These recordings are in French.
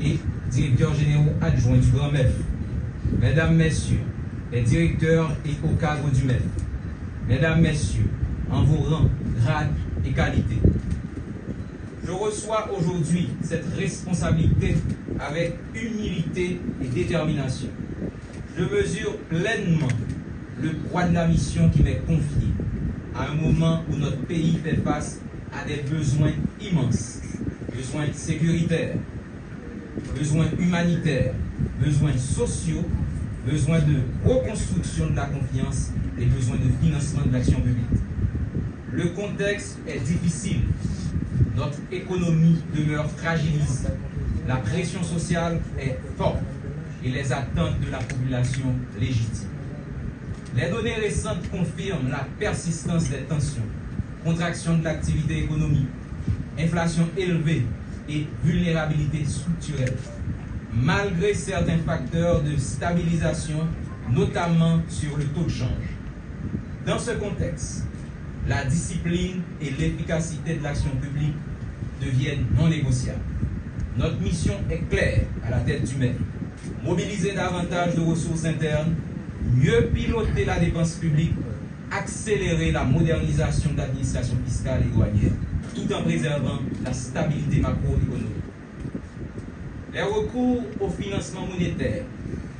et directeurs généraux adjoints du Grand MEF, Mesdames, Messieurs, les directeurs et hauts cadres du MEF, Mesdames, Messieurs, en vos rangs, grades et qualités, je reçois aujourd'hui cette responsabilité avec humilité et détermination. Je mesure pleinement le poids de la mission qui m'est confiée à un moment où notre pays fait face à des besoins immenses, besoins sécuritaires, besoins humanitaires, besoins sociaux, besoins de reconstruction de la confiance et besoins de financement de l'action publique. Le contexte est difficile, notre économie demeure fragilisée, la pression sociale est forte et les attentes de la population légitimes. Les données récentes confirment la persistance des tensions, contraction de l'activité économique, inflation élevée et vulnérabilité structurelle, malgré certains facteurs de stabilisation, notamment sur le taux de change. Dans ce contexte, la discipline et l'efficacité de l'action publique deviennent non négociables. Notre mission est claire à la tête du MEF. Mobiliser davantage de ressources internes, mieux piloter la dépense publique, accélérer la modernisation de l'administration fiscale et douanière, tout en préservant la stabilité macroéconomique. Les recours au financement monétaire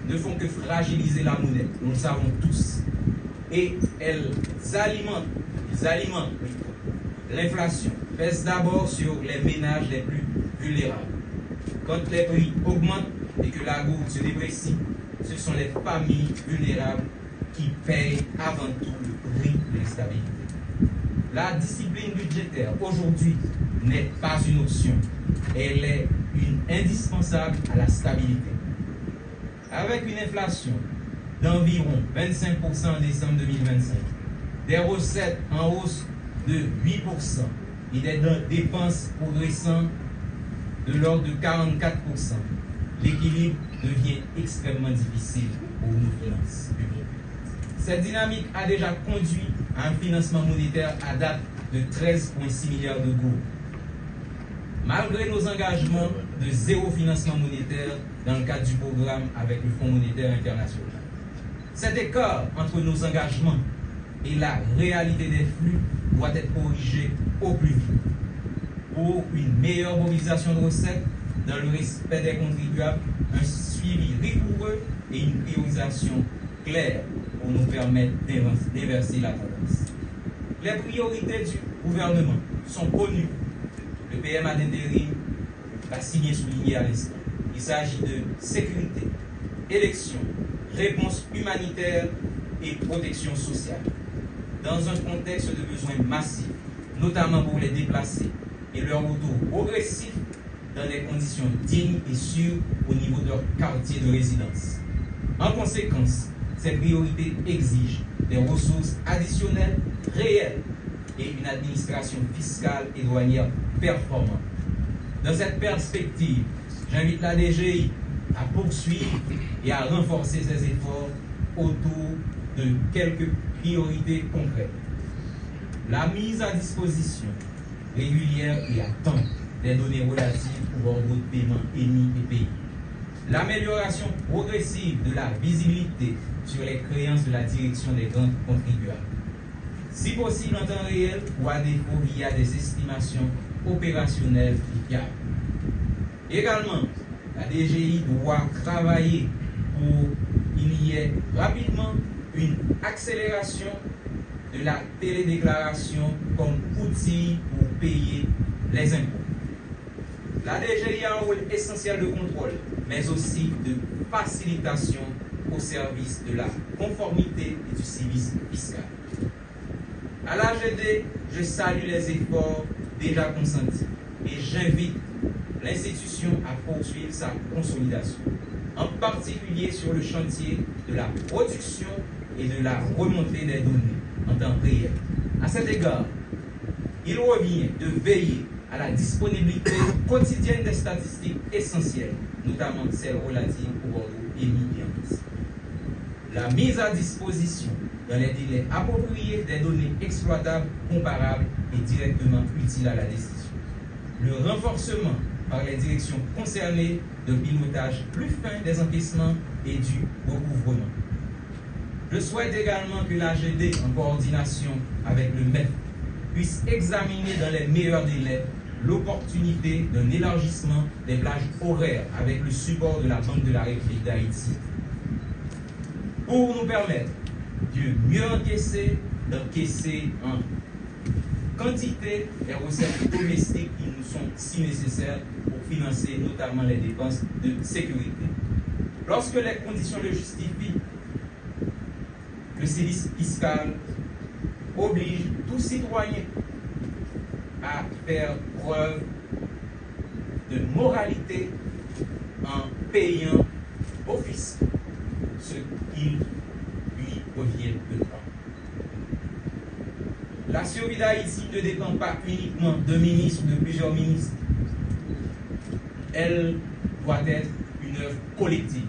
ne font que fragiliser la monnaie, nous le savons tous, et elles alimentent l'inflation, pèsent d'abord sur les ménages les plus vulnérables. Quand les prix augmentent et que la goutte se déprécie, ce sont les familles vulnérables qui payent avant tout le prix de l'instabilité. La discipline budgétaire aujourd'hui n'est pas une option, elle est indispensable à la stabilité. Avec une inflation d'environ 25% en décembre 2025, des recettes en hausse de 8% et des dépenses progressant de l'ordre de 44%, l'équilibre devient extrêmement difficile pour nos finances publiques. Cette dynamique a déjà conduit à un financement monétaire à date de 13,6 milliards de gourds. Malgré nos engagements de zéro financement monétaire dans le cadre du programme avec le Fonds monétaire international, cet écart entre nos engagements et la réalité des flux doit être corrigé au plus vite pour une meilleure mobilisation de recettes dans le respect des contribuables, un suivi rigoureux et une priorisation claire pour nous permettre d'inverser la tendance. Les priorités du gouvernement sont connues. Le PMA d'intérim l'a signé souligné à l'instant. Il s'agit de sécurité, élection, réponse humanitaire et protection sociale. Dans un contexte de besoins massifs, notamment pour les déplacés et leur retour progressif dans des conditions dignes et sûres au niveau de leur quartier de résidence. En conséquence, ces priorités exigent des ressources additionnelles réelles et une administration fiscale et douanière performante. Dans cette perspective, j'invite la DGI à poursuivre et à renforcer ses efforts autour de quelques priorités concrètes. La mise à disposition régulière et à temps des données relatives aux ordres de paiement émis et payés. L'amélioration progressive de la visibilité sur les créances de la direction des grands contribuables. Si possible en temps réel ou à défaut via des estimations opérationnelles et fiables. Également, la DGI doit travailler pour qu'il y ait rapidement une accélération de la télédéclaration comme outil pour payer les impôts. La DGI a un rôle essentiel de contrôle, mais aussi de facilitation au service de la conformité et du civisme fiscal. À l'AGD, je salue les efforts déjà consentis et j'invite l'institution à poursuivre sa consolidation, en particulier sur le chantier de la production et de la remontée des données en temps réel. À cet égard, il revient de veiller à la disponibilité quotidienne des statistiques essentielles, notamment celles relatives aux ordres émis et encaissés. La mise à disposition dans les délais appropriés des données exploitables, comparables et directement utiles à la décision. Le renforcement par les directions concernées de pilotage plus fin des encaissements et du recouvrement. Je souhaite également que l'AGD, en coordination avec le MEF, puisse examiner dans les meilleurs délais l'opportunité d'un élargissement des plages horaires avec le support de la Banque de la République d'Haïti, pour nous permettre de mieux d'encaisser en quantité les recettes domestiques qui nous sont si nécessaires pour financer notamment les dépenses de sécurité. Lorsque les conditions le justifient, le service fiscal oblige tout citoyen à faire preuve de moralité en payant au fisc ce qu'il lui revient de droit. La survie d'Haïti ne dépend pas uniquement d'un ministre ou de plusieurs ministres. Elle doit être une œuvre collective.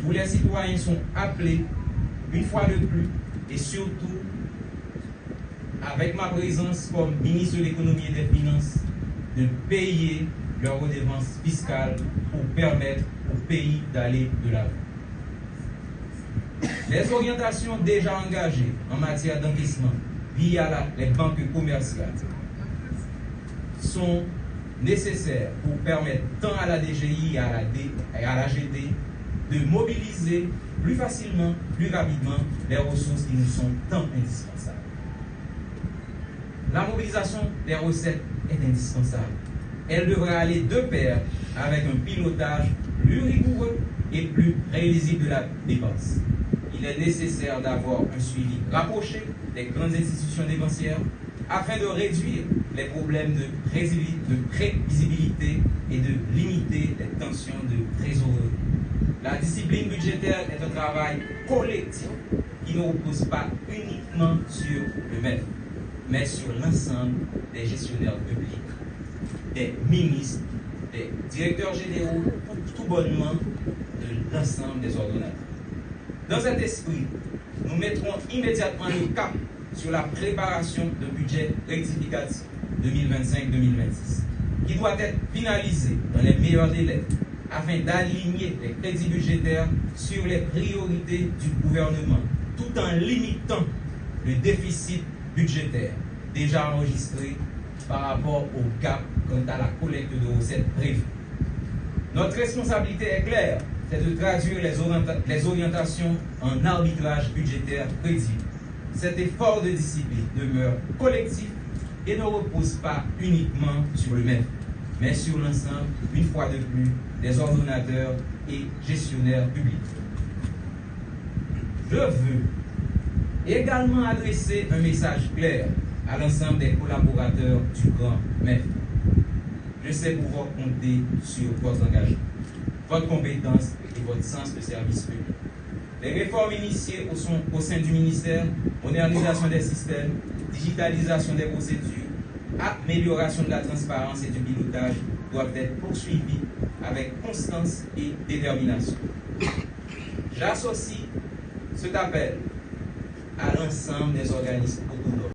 Tous les citoyens sont appelés, une fois de plus, et surtout, avec ma présence comme ministre de l'économie et des finances, de payer leurs redevances fiscales pour permettre au pays d'aller de l'avant. Les orientations déjà engagées en matière d'encaissement via les banques commerciales sont nécessaires pour permettre tant à la DGI et à la GD de mobiliser plus facilement, plus rapidement les ressources qui nous sont tant indispensables. La mobilisation des recettes est indispensable. Elle devra aller de pair avec un pilotage plus rigoureux et plus réalisible de la dépense. Il est nécessaire d'avoir un suivi rapproché des grandes institutions dépensières afin de réduire les problèmes de prévisibilité et de limiter les tensions de trésorerie. La discipline budgétaire est un travail collectif qui ne repose pas uniquement sur le MEF, mais sur l'ensemble des gestionnaires publics, des ministres, des directeurs généraux, tout bonnement de l'ensemble des ordonnateurs. Dans cet esprit, nous mettrons immédiatement le cap sur la préparation d'un budget rectificatif 2025-2026, qui doit être finalisé dans les meilleurs délais afin d'aligner les crédits budgétaires sur les priorités du gouvernement, tout en limitant le déficit budgétaire déjà enregistré par rapport au cap quant à la collecte de recettes prévues. Notre responsabilité est claire, c'est de traduire les orientations en arbitrage budgétaire crédible. Cet effort de discipline demeure collectif et ne repose pas uniquement sur le MEF, mais sur l'ensemble, une fois de plus, des ordonnateurs et gestionnaires publics. Je veux également adresser un message clair à l'ensemble des collaborateurs du grand MEF. Je sais pouvoir compter sur votre engagement, votre compétence et votre sens de service public. Les réformes initiées au sein du ministère, modernisation des systèmes, digitalisation des procédures, amélioration de la transparence et du pilotage doivent être poursuivies avec constance et détermination. J'associe cet appel à l'ensemble des organismes autonomes.